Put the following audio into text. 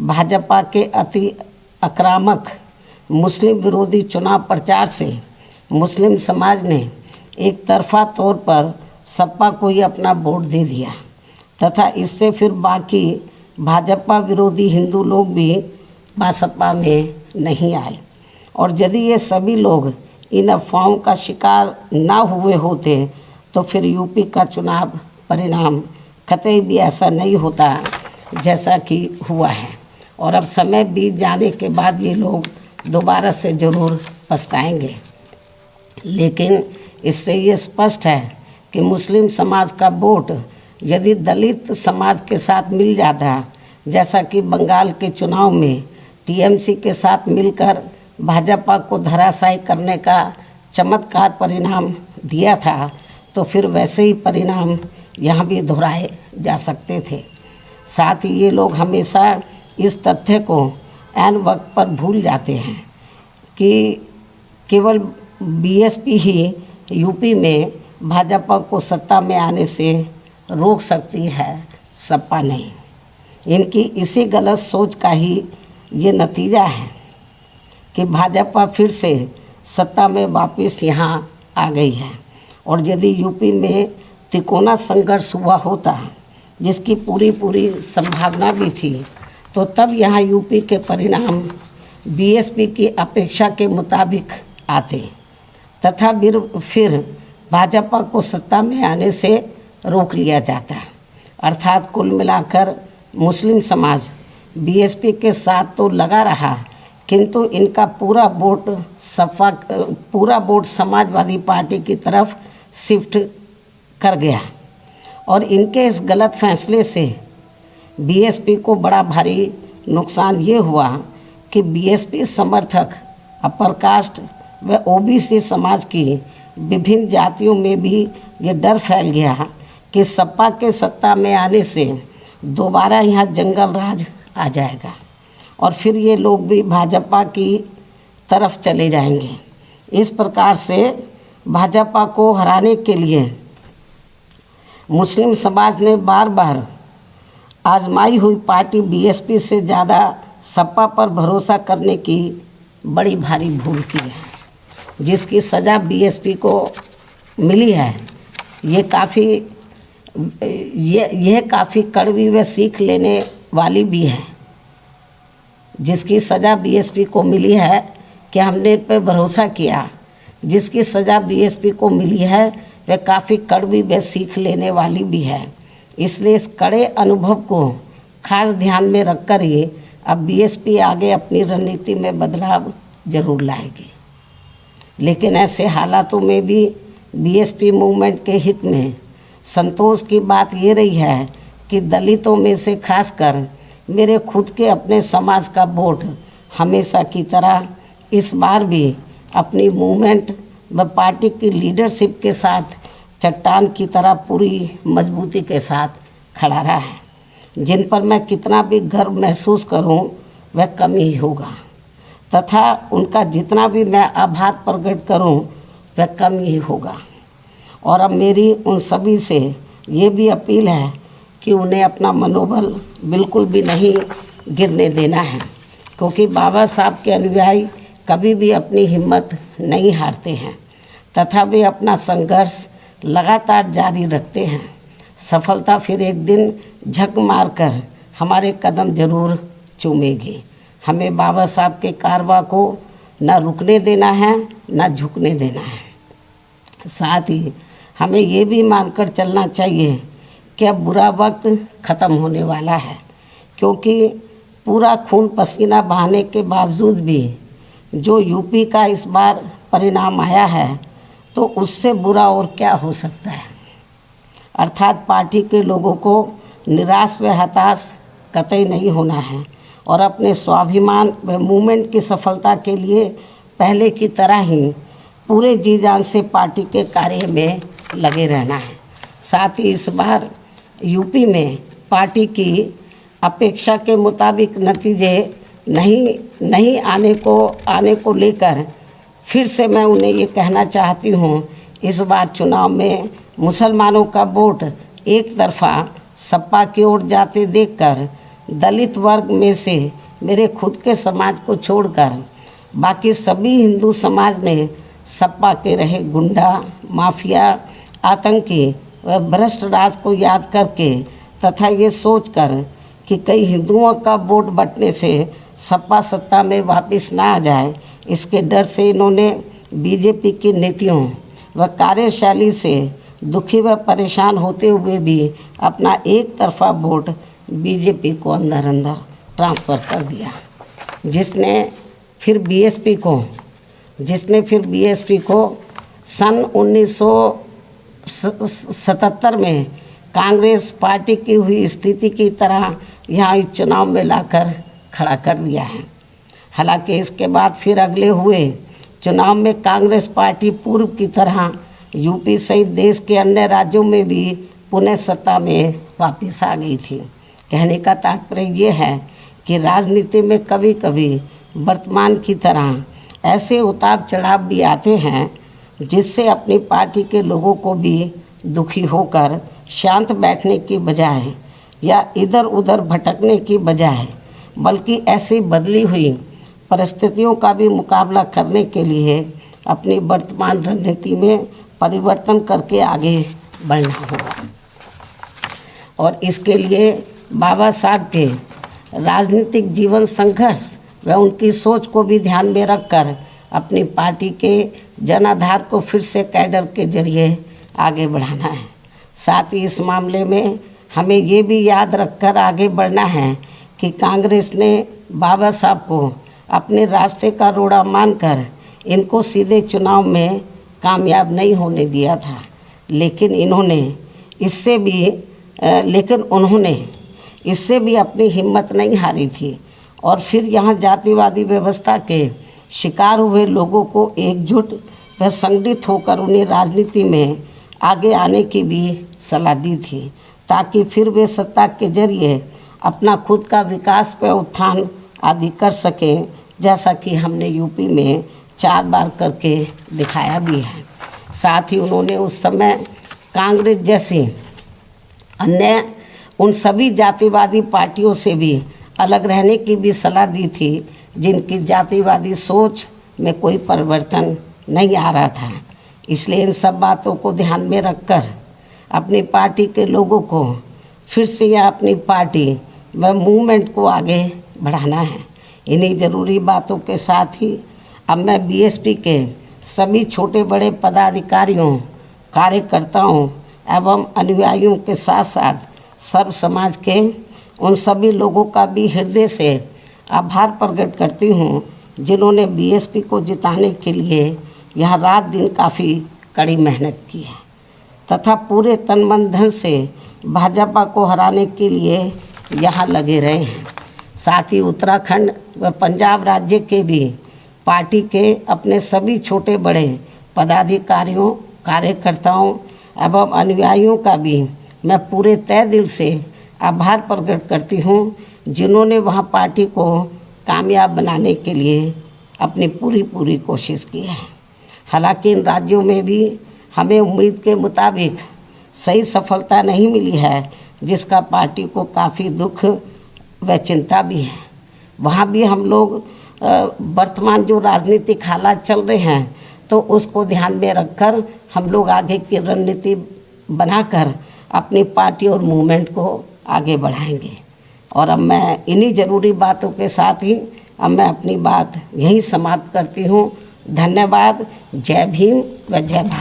भाजपा के अति आक्रामक मुस्लिम विरोधी चुनाव प्रचार से मुस्लिम समाज ने एक तरफा तौर पर सपा को ही अपना वोट दे दिया तथा इससे फिर बाकी भाजपा विरोधी हिंदू लोग भी बसपा में नहीं आए। और यदि ये सभी लोग इन अफवाहों का शिकार ना हुए होते तो फिर यूपी का चुनाव परिणाम कतई भी ऐसा नहीं होता जैसा कि हुआ है। और अब समय बीत जाने के बाद ये लोग दोबारा से ज़रूर पछताएंगे। लेकिन इससे ये स्पष्ट है कि मुस्लिम समाज का वोट यदि दलित समाज के साथ मिल जाता, जैसा कि बंगाल के चुनाव में टीएमसी के साथ मिलकर भाजपा को धराशायी करने का चमत्कार परिणाम दिया था, तो फिर वैसे ही परिणाम यहाँ भी दोहराए जा सकते थे। साथ ही ये लोग हमेशा इस तथ्य को ऐन वक्त पर भूल जाते हैं कि केवल बीएसपी ही यूपी में भाजपा को सत्ता में आने से रोक सकती है, सपा नहीं। इनकी इसी गलत सोच का ही ये नतीजा है कि भाजपा फिर से सत्ता में वापस यहाँ आ गई है। और यदि यूपी में तिकोना संघर्ष हुआ होता, जिसकी पूरी संभावना भी थी, तो तब यहाँ यूपी के परिणाम बीएसपी की अपेक्षा के मुताबिक आते तथा फिर भाजपा को सत्ता में आने से रोक लिया जाता। अर्थात कुल मिलाकर मुस्लिम समाज बीएसपी के साथ तो लगा रहा, किंतु इनका पूरा वोट समाजवादी पार्टी की तरफ शिफ्ट कर गया। और इनके इस गलत फैसले से बीएसपी को बड़ा भारी नुकसान ये हुआ कि बीएसपी समर्थक अपर कास्ट व ओबीसी समाज की विभिन्न जातियों में भी ये डर फैल गया कि सपा के सत्ता में आने से दोबारा यहाँ जंगल राज आ जाएगा और फिर ये लोग भी भाजपा की तरफ चले जाएंगे। इस प्रकार से भाजपा को हराने के लिए मुस्लिम समाज ने बार बार आजमाई हुई पार्टी बीएसपी से ज़्यादा सपा पर भरोसा करने की बड़ी भारी भूल की है, जिसकी सज़ा बीएसपी को मिली है। यह काफ़ी कड़वी व सीख लेने वाली भी है। जिसकी सज़ा बीएसपी को मिली है कि हमने इन पर भरोसा किया, जिसकी सज़ा बीएसपी को मिली है वह काफ़ी कड़वी व सीख लेने वाली भी है। इसलिए इस कड़े अनुभव को खास ध्यान में रखकर ही अब बीएसपी आगे अपनी रणनीति में बदलाव जरूर लाएगी। लेकिन ऐसे हालातों में भी बीएसपी मूवमेंट के हित में संतोष की बात ये रही है कि दलितों में से खासकर मेरे खुद के अपने समाज का वोट हमेशा की तरह इस बार भी अपनी मूवमेंट व पार्टी की लीडरशिप के साथ चट्टान की तरह पूरी मजबूती के साथ खड़ा रहा है। जिन पर मैं कितना भी गर्व महसूस करूं वह कम ही होगा तथा उनका जितना भी मैं आभार प्रकट करूं वह कम ही होगा। और अब मेरी उन सभी से ये भी अपील है कि उन्हें अपना मनोबल बिल्कुल भी नहीं गिरने देना है, क्योंकि बाबा साहब के अनुयायी कभी भी अपनी हिम्मत नहीं हारते हैं तथा वे अपना संघर्ष लगातार जारी रखते हैं। सफलता फिर एक दिन झक मारकर हमारे कदम जरूर चूमेगी। हमें बाबा साहब के कारवा को न रुकने देना है न झुकने देना है। साथ ही हमें ये भी मानकर चलना चाहिए कि अब बुरा वक्त ख़त्म होने वाला है, क्योंकि पूरा खून पसीना बहाने के बावजूद भी जो यूपी का इस बार परिणाम आया है तो उससे बुरा और क्या हो सकता है। अर्थात पार्टी के लोगों को निराश व हताश कतई नहीं होना है और अपने स्वाभिमान व मूवमेंट की सफलता के लिए पहले की तरह ही पूरे जी जान से पार्टी के कार्य में लगे रहना है। साथ ही इस बार यूपी में पार्टी की अपेक्षा के मुताबिक नतीजे नहीं आने को लेकर फिर से मैं उन्हें ये कहना चाहती हूँ, इस बार चुनाव में मुसलमानों का वोट एक तरफा सपा की ओर जाते देखकर दलित वर्ग में से मेरे खुद के समाज को छोड़कर बाकी सभी हिंदू समाज ने सपा के रहे गुंडा, माफिया, आतंकी व भ्रष्ट राज को याद करके तथा ये सोचकर कि कई हिंदुओं का वोट बंटने से सपा सत्ता में वापस ना आ जाए, इसके डर से इन्होंने बीजेपी की नीतियों व कार्यशैली से दुखी व परेशान होते हुए भी अपना एक तरफा वोट बीजेपी को अंदर अंदर ट्रांसफ़र कर दिया, जिसने फिर बीएसपी को सन 1977 में कांग्रेस पार्टी की हुई स्थिति की तरह यहाँ चुनाव में लाकर खड़ा कर दिया है। हालांकि इसके बाद फिर अगले हुए चुनाव में कांग्रेस पार्टी पूर्व की तरह यूपी सहित देश के अन्य राज्यों में भी पुनः सत्ता में वापस आ गई थी। कहने का तात्पर्य ये है कि राजनीति में कभी कभी वर्तमान की तरह ऐसे उतार चढ़ाव भी आते हैं जिससे अपनी पार्टी के लोगों को भी दुखी होकर शांत बैठने की बजाय या इधर उधर भटकने की बजाय बल्कि ऐसी बदली हुई परिस्थितियों का भी मुकाबला करने के लिए अपनी वर्तमान रणनीति में परिवर्तन करके आगे बढ़ना होगा। और इसके लिए बाबा साहब के राजनीतिक जीवन संघर्ष व उनकी सोच को भी ध्यान में रखकर अपनी पार्टी के जनाधार को फिर से कैडर के जरिए आगे बढ़ाना है। साथ ही इस मामले में हमें ये भी याद रखकर आगे बढ़ना है कि कांग्रेस ने बाबा साहब को अपने रास्ते का रोड़ा मानकर इनको सीधे चुनाव में कामयाब नहीं होने दिया था, लेकिन उन्होंने इससे भी अपनी हिम्मत नहीं हारी थी और फिर यहाँ जातिवादी व्यवस्था के शिकार हुए लोगों को एकजुट व संगठित होकर उन्हें राजनीति में आगे आने की भी सलाह दी थी, ताकि फिर वे सत्ता के जरिए अपना खुद का विकास व उत्थान आदि कर सकें, जैसा कि हमने यूपी में 4 बार करके दिखाया भी है। साथ ही उन्होंने उस समय कांग्रेस जैसी अन्य उन सभी जातिवादी पार्टियों से भी अलग रहने की भी सलाह दी थी जिनकी जातिवादी सोच में कोई परिवर्तन नहीं आ रहा था। इसलिए इन सब बातों को ध्यान में रखकर अपनी पार्टी के लोगों को फिर से या अपनी पार्टी व मूवमेंट को आगे बढ़ाना है। इन्हीं ज़रूरी बातों के साथ ही अब मैं बीएसपी के सभी छोटे बड़े पदाधिकारियों, कार्यकर्ताओं एवं अनुयायियों के साथ साथ सर्व समाज के उन सभी लोगों का भी हृदय से आभार प्रकट करती हूँ जिन्होंने बीएसपी को जिताने के लिए यहाँ रात दिन काफ़ी कड़ी मेहनत की है तथा पूरे तन मन धन से भाजपा को हराने के लिए यहाँ लगे रहे हैं। साथ ही उत्तराखंड व पंजाब राज्य के भी पार्टी के अपने सभी छोटे बड़े पदाधिकारियों, कार्यकर्ताओं एवं अनुयायियों का भी मैं पूरे तय दिल से आभार प्रकट करती हूँ जिन्होंने वहाँ पार्टी को कामयाब बनाने के लिए अपनी पूरी कोशिश की है। हालांकि इन राज्यों में भी हमें उम्मीद के मुताबिक सही सफलता नहीं मिली है, जिसका पार्टी को काफ़ी दुख व चिंता भी है। वहाँ भी हम लोग वर्तमान जो राजनीतिक हालात चल रहे हैं तो उसको ध्यान में रखकर हम लोग आगे की रणनीति बनाकर अपनी पार्टी और मूवमेंट को आगे बढ़ाएंगे। और अब मैं इन्हीं ज़रूरी बातों के साथ ही अब मैं अपनी बात यहीं समाप्त करती हूँ। धन्यवाद। जय भीम व जय भारत।